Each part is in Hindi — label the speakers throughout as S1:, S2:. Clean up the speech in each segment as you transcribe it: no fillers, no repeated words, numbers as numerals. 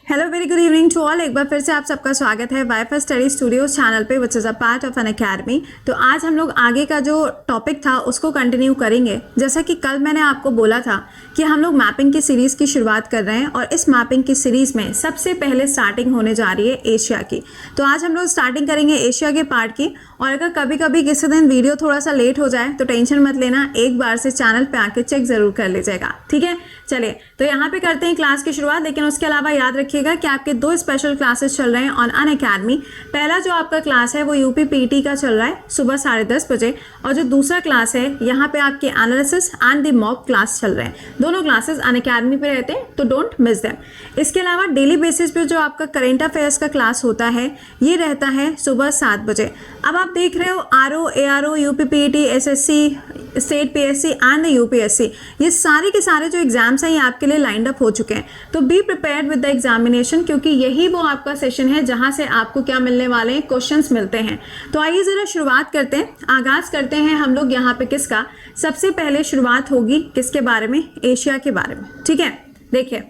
S1: Hello very good evening to all. एक बार फिर से आप सबका स्वागत है वाईफाई स्टडी स्टूडियोज चैनल पे which is a part of an academy. तो आज हम लोग आगे का जो टॉपिक था उसको कंटिन्यू करेंगे। जैसा कि कल मैंने आपको बोला था कि हम लोग मैपिंग की सीरीज़ की शुरुआत कर रहे हैं और इस मैपिंग की सीरीज़ में सबसे पहले स्टार्टिंग होने जा रही है एशिया की। तो आज हम लोग स्टार्टिंग करेंगे एशिया के पार्ट की। और अगर कभी कभी किसी दिन वीडियो थोड़ा सा लेट हो जाए तो टेंशन मत लेना, एक बार से चैनल पे आके चेक ज़रूर कर लीजिएगा, ठीक है। चलिए तो यहाँ पे करते हैं क्लास की शुरुआत। लेकिन उसके अलावा याद रखिएगा कि आपके दो स्पेशल क्लासेस चल रहे हैं ऑन अनअकैडमी। पहला जो आपका क्लास है वो यूपी पीटी का चल रहा है सुबह 10:30 बजे, और जो दूसरा क्लास है यहाँ पे आपके analysis and the mock class चल रहे हैं। दोनों क्लासेस अनअकैडमी पे रहते हैं तो डोंट मिस देम। इसके अलावा डेली बेसिस पे जो आपका करेंट अफेयर्स का क्लास होता है ये रहता है सुबह 7 बजे। अब आप देख रहे हो RO, ARO, UP PT, SSC, state PSC and UPSC, ये सारे के सारे जो एग्जाम्स हैं ये आपके लिए लाइंड अप हो चुके हैं। तो be prepared with the examination, क्योंकि यही वो आपका सेशन है जहां से आपको क्या मिलने वाले हैं, क्वेश्चंस मिलते हैं। तो आइए जरा शुरुआत करते हैं, आगाज करते हैं हम लोग यहाँ पे किसका। सबसे पहले शुरुआत होगी किसके बारे में, एशिया के बारे में, ठीक है। देखिए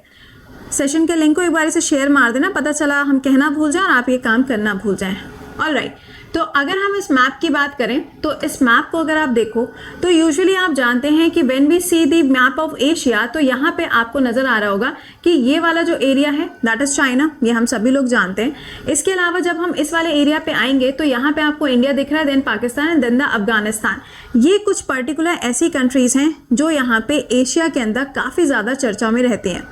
S1: सेशन के लिंक को एक बार इसे शेयर मार देना, पता चला हम कहना भूल जाए और आप ये काम करना भूल जाएं। ऑलराइट, तो अगर हम इस मैप की बात करें तो इस मैप को अगर आप देखो तो यूजुअली आप जानते हैं कि when we see the map of Asia, तो यहाँ पे आपको नजर आ रहा होगा कि ये वाला जो एरिया है दैट इज चाइना, ये हम सभी लोग जानते हैं। इसके अलावा जब हम इस वाले एरिया पे आएंगे तो यहाँ पे आपको इंडिया दिख रहा है, then Pakistan and then the Afghanistan. ये कुछ पर्टिकुलर ऐसी कंट्रीज हैं जो यहाँ पे एशिया के अंदर काफ़ी ज़्यादा चर्चा में रहती हैं।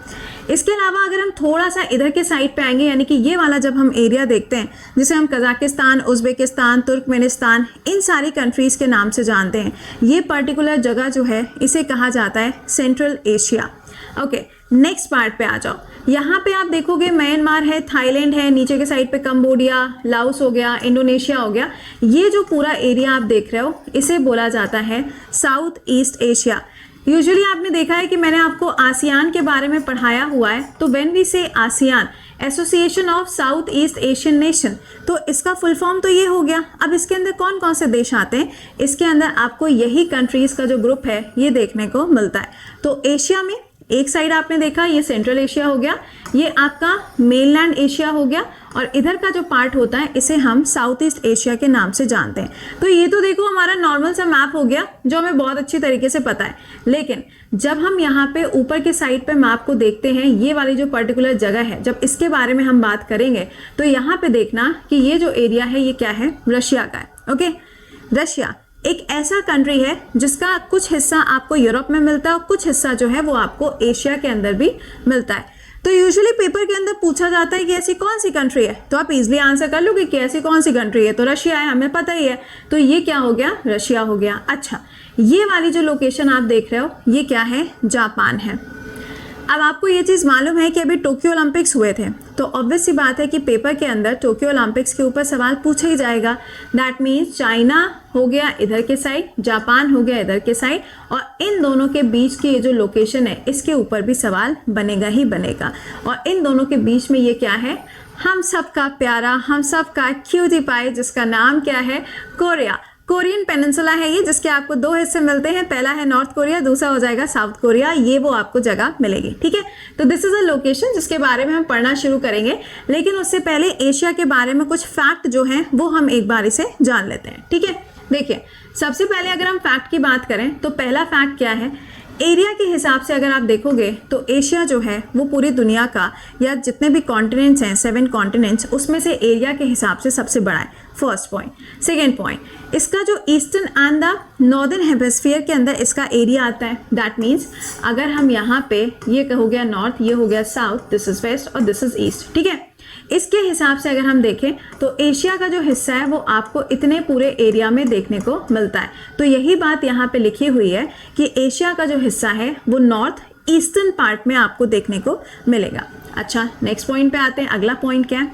S1: इसके अलावा अगर हम थोड़ा सा इधर के साइड पे आएंगे, यानी कि ये वाला जब हम एरिया देखते हैं जिसे हम कजाकिस्तान, उज़्बेकिस्तान, तुर्कमेनिस्तान, इन सारी कंट्रीज़ के नाम से जानते हैं, ये पर्टिकुलर जगह जो है इसे कहा जाता है central Asia. Okay, next part पे आ जाओ। यहाँ पे आप देखोगे म्यांमार है, थाईलैंड है, नीचे के साइड पे कंबोडिया, लाओस हो गया, इंडोनेशिया हो गया। ये जो पूरा एरिया आप देख रहे हो इसे बोला जाता है साउथ ईस्ट एशिया। यूजुअली आपने देखा है कि मैंने आपको आसियान के बारे में पढ़ाया हुआ है। तो व्हेन वी से ASEAN, association of south east Asian nation, तो इसका फुल फॉर्म तो ये हो गया। अब इसके अंदर कौन कौन से देश आते हैं, इसके अंदर आपको यही कंट्रीज का जो ग्रुप है ये देखने को मिलता है। तो एशिया में एक साइड आपने देखा ये सेंट्रल एशिया हो गया, ये आपका मेनलैंड एशिया हो गया, और इधर का जो पार्ट होता है इसे हम साउथ ईस्ट एशिया के नाम से जानते हैं। तो ये तो देखो हमारा नॉर्मल सा मैप हो गया जो हमें बहुत अच्छी तरीके से पता है। लेकिन जब हम यहाँ पे ऊपर के साइड पे मैप को देखते हैं, ये वाली जो पर्टिकुलर जगह है, जब इसके बारे में हम बात करेंगे तो यहाँ पे देखना कि ये जो एरिया है ये क्या है, रशिया का है। ओके, रशिया एक ऐसा कंट्री है जिसका कुछ हिस्सा आपको यूरोप में मिलता है और कुछ हिस्सा जो है वो आपको एशिया के अंदर भी मिलता है। तो यूजुअली पेपर के अंदर पूछा जाता है कि ऐसी कौन सी कंट्री है, तो आप इजीली आंसर कर लोगे कि ऐसी कौन सी कंट्री है, तो रशिया है, हमें पता ही है। तो ये क्या हो गया, रशिया हो गया। अच्छा, ये वाली जो लोकेशन आप देख रहे हो ये क्या है, जापान है। अब आपको ये चीज़ मालूम है कि अभी टोक्यो ओलंपिक्स हुए थे, तो ऑब्वियस सी बात है कि पेपर के अंदर टोक्यो ओलंपिक्स के ऊपर सवाल पूछा ही जाएगा। दैट मीन्स चाइना हो गया इधर के साइड, जापान हो गया इधर के साइड, और इन दोनों के बीच की ये जो लोकेशन है इसके ऊपर भी सवाल बनेगा ही बनेगा। और इन दोनों के बीच में ये क्या है, हम सबका प्यारा, हम सबका क्यूटी पाई, जिसका नाम क्या है, कोरिया। कोरियन पेनिनसुला है ये, जिसके आपको दो हिस्से मिलते हैं, पहला है नॉर्थ कोरिया, दूसरा हो जाएगा साउथ कोरिया। ये वो आपको जगह मिलेगी, ठीक है। तो दिस इज अ लोकेशन जिसके बारे में हम पढ़ना शुरू करेंगे, लेकिन उससे पहले एशिया के बारे में कुछ फैक्ट जो हैं वो हम एक बार इसे जान लेते हैं, ठीक है। देखिए सबसे पहले अगर हम फैक्ट की बात करें तो पहला फैक्ट क्या है, एरिया के हिसाब से अगर आप देखोगे तो एशिया जो है वो पूरी दुनिया का, या जितने भी कॉन्टिनेंट्स हैं 7 कॉन्टिनेंट्स, उसमें से एरिया के हिसाब से सबसे बड़ा है। First point. सेकेंड पॉइंट, इसका जो eastern and the northern hemisphere के अंदर इसका एरिया आता है। दैट मीन्स अगर हम यहाँ पे, ये हो गया नॉर्थ, ये हो गया साउथ, दिस इज वेस्ट और दिस इज ईस्ट, ठीक है। इसके हिसाब से अगर हम देखें तो एशिया का जो हिस्सा है वो आपको इतने पूरे एरिया में देखने को मिलता है। तो यही बात यहाँ पे लिखी हुई है कि एशिया का जो हिस्सा है वो नॉर्थ ईस्टर्न पार्ट में आपको देखने को मिलेगा। अच्छा, नेक्स्ट पॉइंट पे आते हैं। अगला पॉइंट क्या है,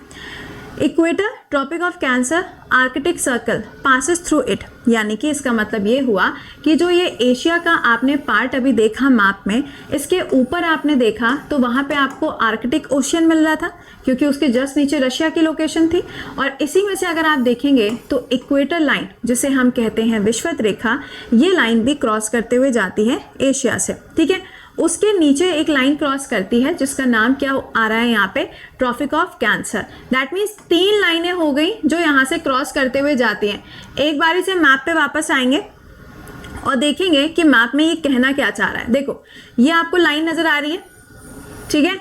S1: equator, tropic of cancer, arctic circle passes through it. यानी कि इसका मतलब ये हुआ कि जो ये एशिया का आपने पार्ट अभी देखा मैप में, इसके ऊपर आपने देखा तो वहाँ पे आपको आर्कटिक ओशियन मिल रहा था, क्योंकि उसके जस्ट नीचे रशिया की लोकेशन थी। और इसी में से अगर आप देखेंगे तो इक्वेटर लाइन, जिसे हम कहते हैं विषुवत रेखा, ये लाइन भी क्रॉस करते हुए जाती है एशिया से, ठीक है। उसके नीचे एक लाइन क्रॉस करती है जिसका नाम क्या आ रहा है यहाँ पे, tropic of cancer. That means 3 लाइनें हो गई जो यहाँ से क्रॉस करते हुए जाती हैं। एक बारी से मैप पे वापस आएंगे और देखेंगे कि मैप में ये कहना क्या चाह रहा है। देखो ये आपको लाइन नजर आ रही है, ठीक है।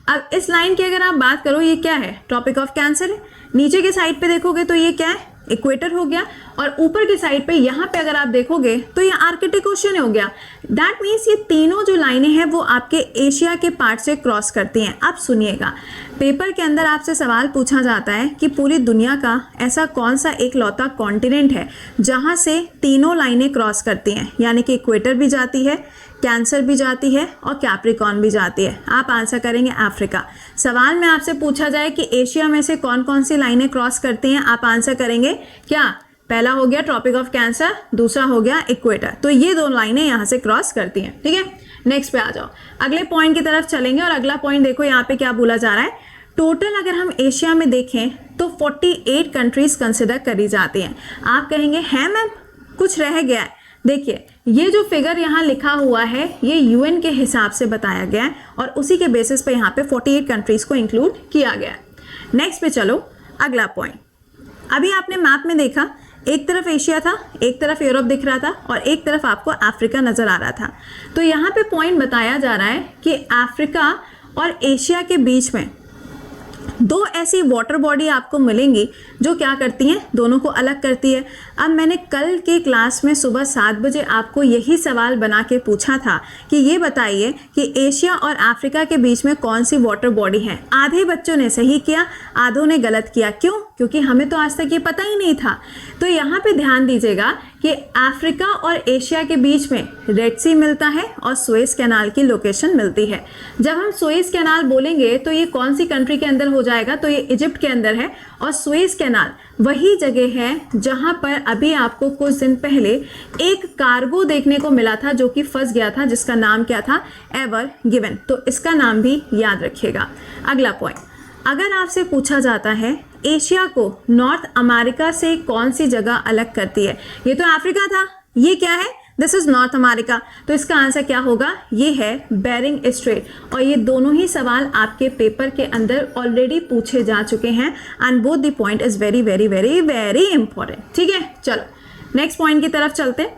S1: अब इस लाइन की अगर आप बात करो, ये क्या है, ट्रॉपिक ऑफ कैंसर है। नीचे के साइड पे देखोगे तो ये क्या है, इक्वेटर हो गया। और ऊपर की साइड पे यहाँ पे अगर आप देखोगे तो ये आर्कटिक ओशन हो गया। दैट मीन्स ये तीनों जो लाइनें हैं वो आपके एशिया के पार्ट से क्रॉस करती हैं। अब सुनिएगा, पेपर के अंदर आपसे सवाल पूछा जाता है कि पूरी दुनिया का ऐसा कौन सा एक लौता कॉन्टिनेंट है जहाँ से तीनों लाइनें क्रॉस करती हैं, यानी कि इक्वेटर भी जाती है, कैंसर भी जाती है और कैप्रिकॉर्न भी जाती है। आप आंसर करेंगे अफ्रीका। सवाल में आपसे पूछा जाए कि एशिया में से कौन कौन सी लाइनें क्रॉस करती हैं, आप आंसर करेंगे क्या, पहला हो गया ट्रॉपिक ऑफ कैंसर, दूसरा हो गया इक्वेटर। तो ये 2 लाइनें यहाँ से क्रॉस करती हैं, ठीक है। नेक्स्ट पे आ जाओ, अगले पॉइंट की तरफ चलेंगे। और अगला पॉइंट देखो यहाँ पे क्या बोला जा रहा है, टोटल अगर हम एशिया में देखें तो 48 कंट्रीज कंसिडर करी जाती हैं। आप कहेंगे है मैम कुछ रह गया है। देखिए ये जो फिगर यहाँ लिखा हुआ है ये यूएन के हिसाब से बताया गया है और उसी के बेसिस पे यहाँ पे 48 कंट्रीज को इंक्लूड किया गया है। नेक्स्ट पे चलो, अगला पॉइंट। अभी आपने मैप में देखा, एक तरफ एशिया था, एक तरफ यूरोप दिख रहा था और एक तरफ आपको अफ्रीका नजर आ रहा था। तो यहाँ पे पॉइंट बताया जा रहा है कि अफ्रीका और एशिया के बीच में 2 ऐसी वाटर बॉडी आपको मिलेंगी जो क्या करती हैं, दोनों को अलग करती है। अब मैंने कल के क्लास में सुबह 7 बजे आपको यही सवाल बना के पूछा था कि ये बताइए कि एशिया और अफ्रीका के बीच में कौन सी वाटर बॉडी है। आधे बच्चों ने सही किया, आधों ने गलत किया। क्यों? क्योंकि हमें तो आज तक ये पता ही नहीं था। तो यहाँ पे ध्यान दीजिएगा कि अफ्रीका और एशिया के बीच में रेड सी मिलता है और सुएज कैनाल की लोकेशन मिलती है। जब हम सुएज कैनाल बोलेंगे तो ये कौन सी कंट्री के अंदर हो जाएगा, तो ये इजिप्ट के अंदर है। और सुएज कैनाल वही जगह है जहां पर अभी आपको कुछ दिन पहले एक कार्गो देखने को मिला था जो कि फंस गया था, जिसका नाम क्या था, एवर गिवन। तो इसका नाम भी याद रखिएगा। अगला पॉइंट, अगर आपसे पूछा जाता है एशिया को नॉर्थ अमेरिका से कौन सी जगह अलग करती है, ये तो अफ्रीका था, ये क्या है, दिस इज नॉर्थ अमेरिका। तो इसका आंसर क्या होगा, ये है बेरिंग स्ट्रेट। और ये दोनों ही सवाल आपके पेपर के अंदर ऑलरेडी पूछे जा चुके हैं and both the point is very very very very important, ठीक है। चलो नेक्स्ट पॉइंट की तरफ चलते।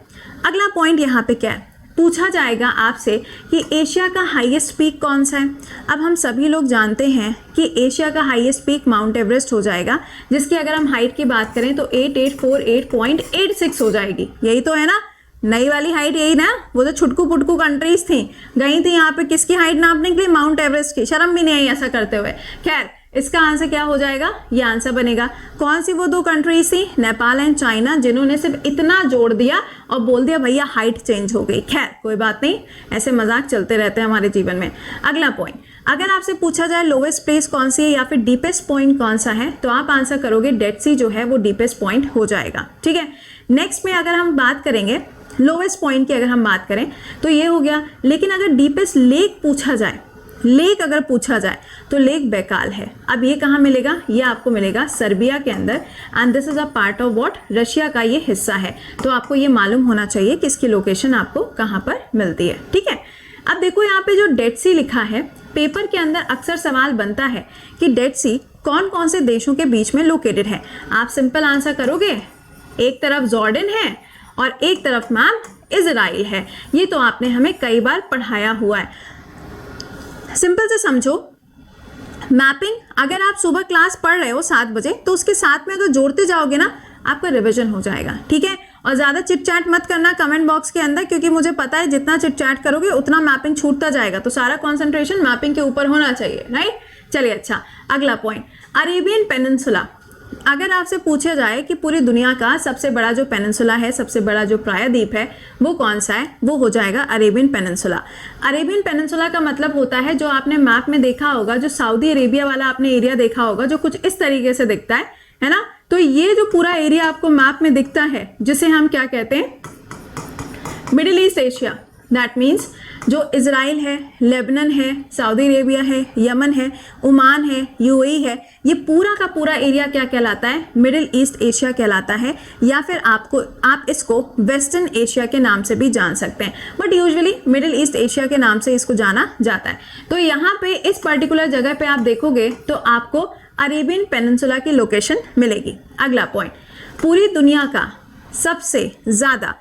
S1: अगला पॉइंट यहाँ पे क्या है, पूछा जाएगा आपसे कि एशिया का हाईएस्ट पीक कौन सा है। अब हम सभी लोग जानते हैं कि एशिया का हाईएस्ट पीक माउंट एवरेस्ट हो जाएगा, जिसकी अगर हम हाइट की बात करें तो 8848.86 हो जाएगी। यही तो है ना, नई वाली हाइट यही ना। वो तो छुटकू पुटकू कंट्रीज थी, गई थी यहाँ पे किसकी हाइट नापने के लिए, माउंट एवरेस्ट की। शर्म भी नहीं आई ऐसा करते हुए। खैर इसका आंसर क्या हो जाएगा, ये आंसर बनेगा। कौन सी वो 2 कंट्रीज थी, नेपाल एंड चाइना, जिन्होंने सिर्फ इतना जोड़ दिया और बोल दिया भैया हाइट चेंज हो गई। खैर कोई बात नहीं, ऐसे मजाक चलते रहते हैं हमारे जीवन में। अगला पॉइंट, अगर आपसे पूछा जाए लोवेस्ट प्लेस कौन सी है या फिर डीपेस्ट पॉइंट कौन सा है, तो आप आंसर करोगे डेड सी जो है वो डीपेस्ट पॉइंट हो जाएगा, ठीक है। नेक्स्ट में अगर हम बात करेंगे लोवेस्ट पॉइंट की, अगर हम बात करें तो ये हो गया। लेकिन अगर डीपेस्ट लेक पूछा जाए, लेक अगर पूछा जाए तो लेक बैकाल है। अब ये कहाँ मिलेगा, ये आपको मिलेगा सर्बिया के अंदर and this is a part of what, Russia का ये हिस्सा है। तो आपको ये मालूम होना चाहिए कि इसकी लोकेशन आपको कहाँ पर मिलती है, ठीक है। अब देखो यहाँ पे जो डेड सी लिखा है, पेपर के अंदर अक्सर सवाल बनता है कि डेड सी कौन कौन से देशों के बीच में लोकेटेड है। आप सिंपल आंसर करोगे, एक तरफ जॉर्डन है और एक तरफ मैम इजराइल है। ये तो आपने हमें कई बार पढ़ाया हुआ है। सिंपल से समझो, मैपिंग अगर आप सुबह क्लास पढ़ रहे हो 7 बजे तो उसके साथ में अगर जोड़ते जाओगे ना, आपका रिवीजन हो जाएगा, ठीक है। और ज़्यादा चिट चैट मत करना कमेंट बॉक्स के अंदर, क्योंकि मुझे पता है जितना चिट चैट करोगे उतना मैपिंग छूटता जाएगा। तो सारा कॉन्सेंट्रेशन मैपिंग के ऊपर होना चाहिए, राइट। चलिए अच्छा, अगला पॉइंट, अरेबियन पेनिनसुला। अगर आपसे पूछा जाए कि पूरी दुनिया का सबसे बड़ा जो पेनिनसुला है, सबसे बड़ा जो प्रायद्वीप है, वो कौन सा है, वो हो जाएगा अरेबियन पेनिनसुला। अरेबियन पेनिनसुला का मतलब होता है, जो आपने मैप में देखा होगा, जो सऊदी अरेबिया वाला आपने एरिया देखा होगा, जो कुछ इस तरीके से दिखता है ना। तो ये जो पूरा एरिया आपको मैप में दिखता है, जिसे हम क्या कहते हैं, middle east Asia, that means जो इज़राइल है, लेबनान है, सऊदी अरेबिया है, यमन है, ओमान है, यूएई है, ये पूरा का पूरा एरिया क्या कहलाता है? मिडिल ईस्ट एशिया कहलाता है, या फिर आप इसको वेस्टर्न एशिया के नाम से भी जान सकते हैं, but usually middle east Asia के नाम से इसको जाना जाता है। तो यहाँ पे इस पर्टिकुलर जगह पे आप देखोगे तो आपको अरेबियन पेनिनसुला की लोकेशन मिलेगी। अगला पॉइंट, पूरी दुनिया का सबसे ज़्यादा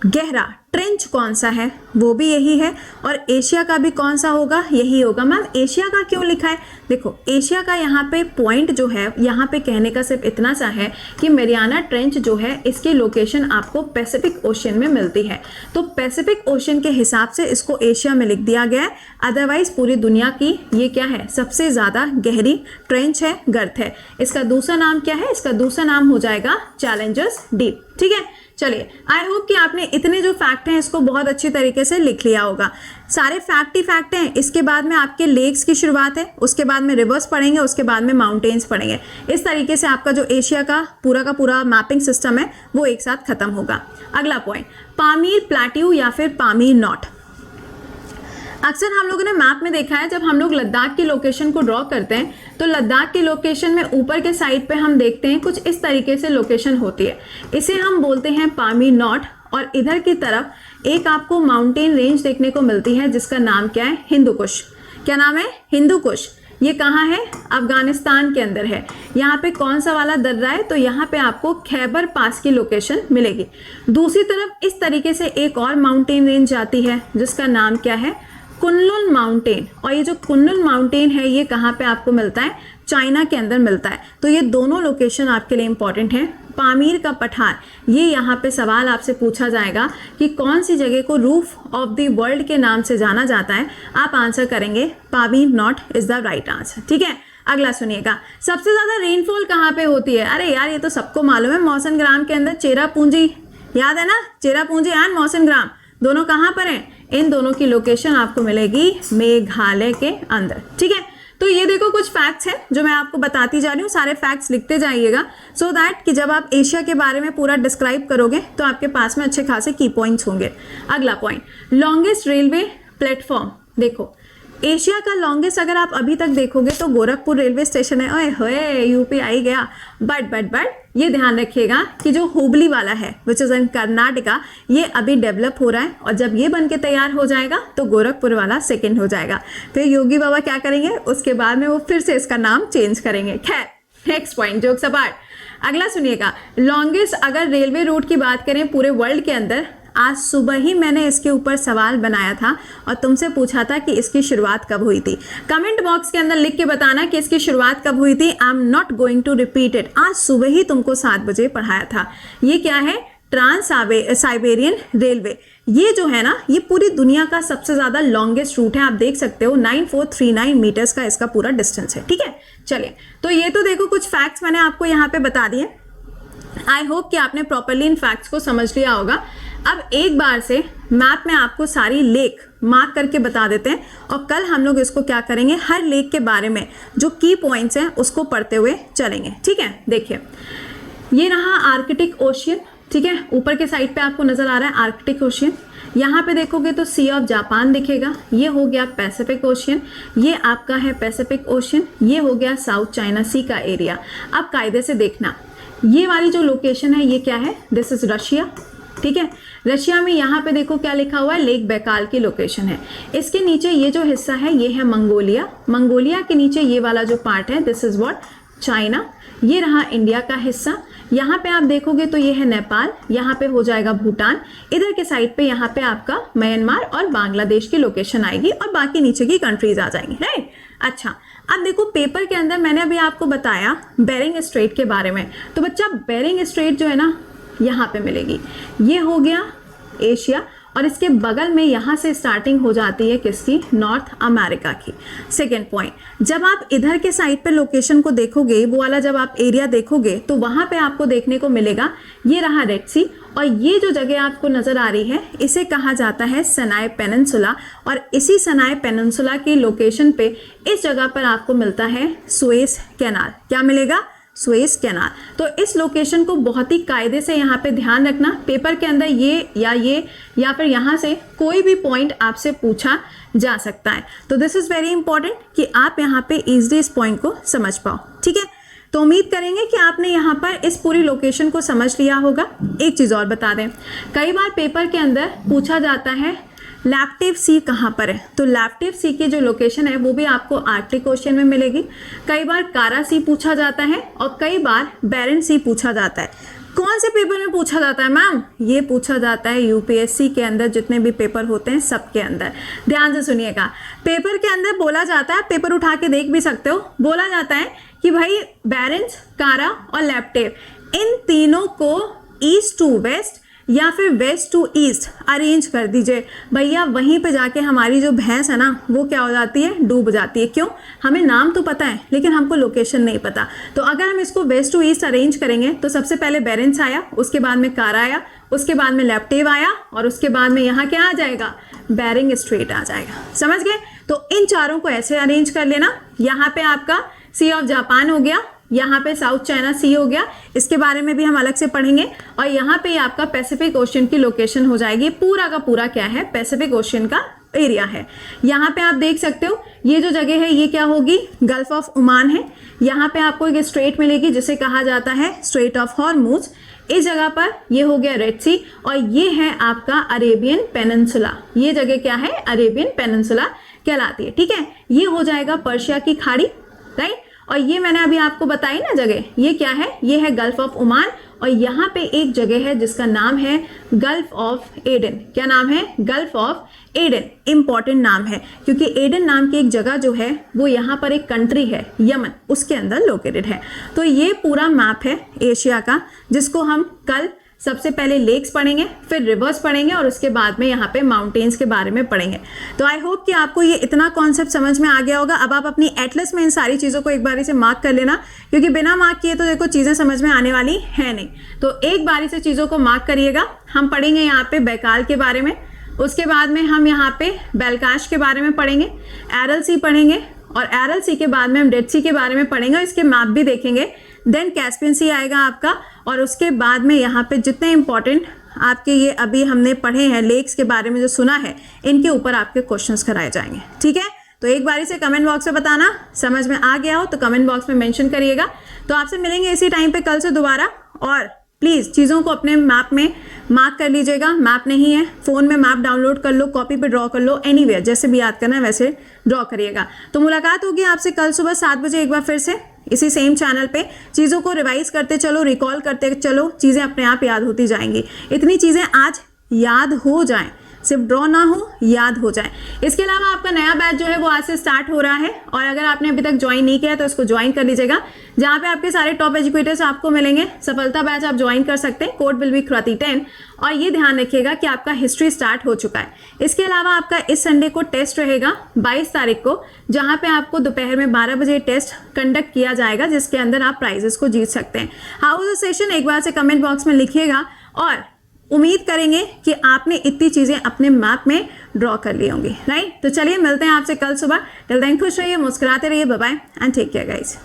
S1: गहरा ट्रेंच कौन सा है? वो भी यही है। और एशिया का भी कौन सा होगा? यही होगा। मैम एशिया का क्यों लिखा है? देखो एशिया का यहाँ पे पॉइंट जो है, यहाँ पे कहने का सिर्फ इतना सा है कि मैरियाना ट्रेंच जो है इसकी लोकेशन आपको पैसिफिक ओशियन में मिलती है, तो पैसिफिक ओशियन के हिसाब से इसको एशिया में लिख दिया गया है। अदरवाइज पूरी दुनिया की ये क्या है? सबसे ज़्यादा गहरी ट्रेंच है, गर्त है। इसका दूसरा नाम क्या है? इसका दूसरा नाम हो जाएगा चैलेंजर्स डीप। ठीक है, चलिए आई होप कि आपने इतने जो फैक्ट हैं इसको बहुत अच्छी तरीके से लिख लिया होगा। सारे फैक्ट ही फैक्ट हैं। इसके बाद में आपके लेक्स की शुरुआत है, उसके बाद में रिवर्स पढ़ेंगे, उसके बाद में माउंटेन्स पढ़ेंगे। इस तरीके से आपका जो एशिया का पूरा मैपिंग सिस्टम है वो एक साथ खत्म होगा। अगला पॉइंट, पामीर प्लेट्यू या फिर पामीर नॉट। अक्सर हम लोगों ने मैप में देखा है, जब हम लोग लद्दाख की लोकेशन को ड्रॉ करते हैं तो लद्दाख की लोकेशन में ऊपर के साइड पे हम देखते हैं कुछ इस तरीके से लोकेशन होती है, इसे हम बोलते हैं पामीर नॉट। और इधर की तरफ एक आपको माउंटेन रेंज देखने को मिलती है जिसका नाम क्या है? हिंदू कुश। क्या नाम है? हिंदू कुश। ये कहाँ है? अफगानिस्तान के अंदर है। यहाँ पे कौन सा वाला दर्रा है? तो यहाँ पे आपको खैबर पास की लोकेशन मिलेगी। दूसरी तरफ इस तरीके से एक और माउंटेन रेंज आती है जिसका नाम क्या है? Kunlun mountain. और ये जो कुनलुन माउंटेन है ये कहाँ पे आपको मिलता है? चाइना के अंदर मिलता है। तो ये दोनों लोकेशन आपके लिए इंपॉर्टेंट है। पामीर का पठार, ये यहाँ पे सवाल आपसे पूछा जाएगा कि कौन सी जगह को रूफ ऑफ द वर्ल्ड के नाम से जाना जाता है। आप आंसर करेंगे Pamir not is the right answer. ठीक है, अगला सुनिएगा, सबसे ज़्यादा रेनफॉल कहाँ पे होती है? अरे यार ये तो सबको मालूम है, मौसन ग्राम के अंदर। चेरापूंजी याद है ना? चेरापूंजी एंड मौसन ग्राम दोनों कहाँ पर हैं? इन दोनों की लोकेशन आपको मिलेगी मेघालय के अंदर। ठीक है, तो ये देखो कुछ फैक्ट्स हैं जो मैं आपको बताती जा रही हूँ, सारे फैक्ट्स लिखते जाइएगा सो दैट कि जब आप एशिया के बारे में पूरा डिस्क्राइब करोगे तो आपके पास में अच्छे खासे की पॉइंट्स होंगे। अगला पॉइंट, लॉन्गेस्ट रेलवे प्लेटफॉर्म। देखो एशिया का लॉन्गेस्ट अगर आप अभी तक देखोगे तो गोरखपुर रेलवे स्टेशन है। ओए होए, यूपी आ ही गया। बट ये ध्यान रखिएगा कि जो हुबली वाला है विच इज़ इन कर्नाटका, ये अभी डेवलप हो रहा है और जब ये बन के तैयार हो जाएगा तो गोरखपुर वाला सेकंड हो जाएगा। फिर योगी बाबा क्या करेंगे? उसके बाद में वो फिर से इसका नाम चेंज करेंगे। खैर, नेक्स्ट पॉइंट, जोक्स अपार्ट। अगला सुनिएगा, लॉन्गेस्ट अगर रेलवे रूट की बात करें पूरे वर्ल्ड के अंदर, आज सुबह ही मैंने इसके ऊपर सवाल बनाया था और तुमसे पूछा था कि इसकी शुरुआत कब हुई थी। कमेंट बॉक्स के अंदर लिख के बताना कि इसकी शुरुआत कब हुई थी। I am not going to repeat it. आज सुबह ही तुमको 7 बजे पढ़ाया था। ये क्या है? Trans Siberian railway. ये जो है ना, ये पूरी दुनिया का सबसे ज़्यादा लॉन्गेस्ट रूट है। आप देख सकते हो 9439 मीटर्स का इसका पूरा डिस्टेंस है। ठीक है, चलिए, तो ये तो देखो कुछ फैक्ट्स मैंने आपको यहाँ पे बता दिए। आई होप कि आपने प्रॉपरली इन फैक्ट्स को समझ लिया होगा। अब एक बार से मैप में आपको सारी लेक मार्क करके बता देते हैं और कल हम लोग इसको क्या करेंगे, हर लेक के बारे में जो की पॉइंट्स हैं उसको पढ़ते हुए चलेंगे। ठीक है, देखिए ये रहा आर्कटिक ओशियन। ठीक है, ऊपर के साइड पे आपको नजर आ रहा है आर्कटिक ओशियन। यहाँ पे देखोगे तो सी ऑफ जापान दिखेगा। ये हो गया पैसिफिक ओशियन, ये आपका है पैसिफिक ओशियन। ये हो गया साउथ चाइना सी का एरिया। अब कायदे से देखना, ये वाली जो लोकेशन है ये क्या है? This is Russia. ठीक है, रशिया में यहाँ पे देखो क्या लिखा हुआ है? लेक बैकाल की लोकेशन है। इसके नीचे ये जो हिस्सा है ये है मंगोलिया। मंगोलिया के नीचे ये वाला जो पार्ट है दिस इज व्हाट? चाइना। ये रहा इंडिया का हिस्सा। यहाँ पे आप देखोगे तो ये है नेपाल, यहाँ पे हो जाएगा भूटान। इधर के साइड पे यहाँ पे आपका म्यांमार और बांग्लादेश की लोकेशन आएगी और बाकी नीचे की कंट्रीज आ जाएंगी। राइट, अच्छा अब देखो पेपर के अंदर मैंने अभी आपको बताया बेरिंग स्ट्रेट के बारे में। तो बच्चा बेरिंग स्ट्रेट जो है ना यहाँ पे मिलेगी। ये हो गया एशिया और इसके बगल में यहाँ से स्टार्टिंग हो जाती है किसकी? नॉर्थ अमेरिका की। सेकेंड पॉइंट, जब आप इधर के साइड पे लोकेशन को देखोगे, वो वाला जब आप एरिया देखोगे तो वहाँ पे आपको देखने को मिलेगा ये रहा रेड सी। और ये जो जगह आपको नज़र आ रही है इसे कहा जाता है सनाई पेनिनसुला। और इसी सनाई पेनिनसुला की लोकेशन पे इस जगह पर आपको मिलता है सुएज कैनाल। क्या मिलेगा? Suez canal. तो इस लोकेशन को बहुत ही कायदे से यहाँ पे ध्यान रखना, पेपर के अंदर ये या फिर यहाँ से कोई भी पॉइंट आपसे पूछा जा सकता है। तो दिस इज़ वेरी इंपॉर्टेंट कि आप यहाँ पे इजीली इस पॉइंट को समझ पाओ, ठीक है। तो उम्मीद करेंगे कि आपने यहाँ पर इस पूरी लोकेशन को समझ लिया होगा। एक चीज़ और बता दें, कई बार पेपर के अंदर पूछा जाता है लैप्टिव सी कहाँ पर है, तो लैप्टिव सी की जो लोकेशन है वो भी आपको आर्कटिक क्वेश्चन में मिलेगी। कई बार कारा सी पूछा जाता है और कई बार बैरेंट सी पूछा जाता है। कौन से पेपर में पूछा जाता है मैम? ये पूछा जाता है यूपीएससी के अंदर, जितने भी पेपर होते हैं सबके अंदर। ध्यान से सुनिएगा, पेपर के अंदर बोला जाता है, पेपर उठा के देख भी सकते हो, बोला जाता है कि भाई बैरेंट, कारा और लैप्टिव, इन तीनों को ईस्ट टू वेस्ट या फिर वेस्ट टू ईस्ट अरेंज कर दीजिए। भैया वहीं पे जाके हमारी जो भैंस है ना वो क्या हो जाती है, डूब जाती है। क्यों? हमें नाम तो पता है लेकिन हमको लोकेशन नहीं पता। तो अगर हम इसको वेस्ट टू ईस्ट अरेंज करेंगे तो सबसे पहले बैरेंट्स आया, उसके बाद में कारा आया, उसके बाद में लैप्टिव आया और उसके बाद में यहाँ क्या आ जाएगा, बेरिंग स्ट्रेट आ जाएगा। समझ गए? तो इन चारों को ऐसे अरेंज कर लेना। यहाँ पे आपका सी ऑफ जापान हो गया, यहाँ पे साउथ चाइना सी हो गया, इसके बारे में भी हम अलग से पढ़ेंगे। और यहाँ पे आपका पैसिफिक ओशन की लोकेशन हो जाएगी। पूरा का पूरा क्या है, पैसिफिक ओशन का एरिया है। यहाँ पे आप देख सकते हो ये जो जगह है ये क्या होगी, गल्फ ऑफ ओमान है। यहाँ पे आपको एक स्ट्रेट मिलेगी जिसे कहा जाता है स्ट्रेट ऑफ हॉर्मुज। इस जगह पर ये हो गया रेड सी और ये है आपका अरेबियन पेनिनसुला। ये जगह क्या है, अरेबियन पेनिनसुला कहलाती है, ठीक है। ये हो जाएगा पर्शिया की खाड़ी, राइट। और ये मैंने अभी आपको बताई ना जगह, ये क्या है, ये है गल्फ ऑफ ओमान। और यहाँ पे एक जगह है जिसका नाम है गल्फ ऑफ एडन। क्या नाम है, गल्फ ऑफ एडन। इंपॉर्टेंट नाम है क्योंकि एडन नाम की एक जगह जो है वो यहाँ पर एक कंट्री है यमन, उसके अंदर लोकेटेड है। तो ये पूरा मैप है एशिया का, जिसको हम कल सबसे पहले लेक्स पढ़ेंगे, फिर रिवर्स पढ़ेंगे और उसके बाद में यहाँ पे माउंटेन्स के बारे में पढ़ेंगे। तो आई होप कि आपको ये इतना कॉन्सेप्ट समझ में आ गया होगा। अब आप अपनी एटलस में इन सारी चीज़ों को एक बारी से मार्क कर लेना, क्योंकि बिना मार्क किए तो देखो चीज़ें समझ में आने वाली है नहीं। तो एक बारी से चीज़ों को मार्क करिएगा। हम पढ़ेंगे यहाँ पे बैकाल के बारे में, उसके बाद में हम यहाँ पे बेलकाश के बारे में पढ़ेंगे, एरल सी पढ़ेंगे और एरल सी के बाद में हम डेड सी के बारे में पढ़ेंगे, इसके मैप भी देखेंगे। देन कैस्पियन सी आएगा आपका और उसके बाद में यहाँ पे जितने इंपॉर्टेंट आपके ये अभी हमने पढ़े हैं लेक्स के बारे में जो सुना है, इनके ऊपर आपके क्वेश्चंस कराए जाएंगे, ठीक है। तो एक बारी से कमेंट बॉक्स में बताना समझ में आ गया हो तो कमेंट बॉक्स में मेंशन करिएगा। तो आपसे मिलेंगे इसी टाइम पे कल से दोबारा। और प्लीज़ चीज़ों को अपने मैप में मार्क कर लीजिएगा। मैप नहीं है, फ़ोन में मैप डाउनलोड कर लो, कॉपी पे ड्रॉ कर लो, एनीवेयर जैसे भी याद करना है वैसे ड्रॉ करिएगा। तो मुलाकात होगी आपसे कल सुबह 7 बजे एक बार फिर से इसी सेम चैनल पे। चीज़ों को रिवाइज करते चलो, रिकॉल करते चलो, चीज़ें अपने आप याद होती जाएंगी। इतनी चीज़ें आज याद हो जाएं, सिर्फ ड्रॉ ना हो, याद हो जाए। इसके अलावा आपका नया बैच जो है वो आज से स्टार्ट हो रहा है और अगर आपने अभी तक ज्वाइन नहीं किया तो इसको ज्वाइन कर लीजिएगा, जहाँ पे आपके सारे टॉप एजुकेटर्स आपको मिलेंगे। सफलता बैच आप ज्वाइन कर सकते हैं, कोड विल बी कृति 10। और ये ध्यान रखिएगा कि आपका हिस्ट्री स्टार्ट हो चुका है। इसके अलावा आपका इस संडे को टेस्ट रहेगा 22 तारीख को, जहाँ पे आपको दोपहर में 12 बजे टेस्ट कंडक्ट किया जाएगा, जिसके अंदर आप प्राइजेस को जीत सकते हैं। हाउ वाज द सेशन एक बार से कमेंट बॉक्स में लिखिएगा और उम्मीद करेंगे कि आपने इतनी चीज़ें अपने मैप में ड्रॉ कर ली होंगी, राइट। तो चलिए मिलते हैं आपसे कल सुबह। टिल देन खुश रहिए, मुस्कुराते रहिए, bye bye and take care guys.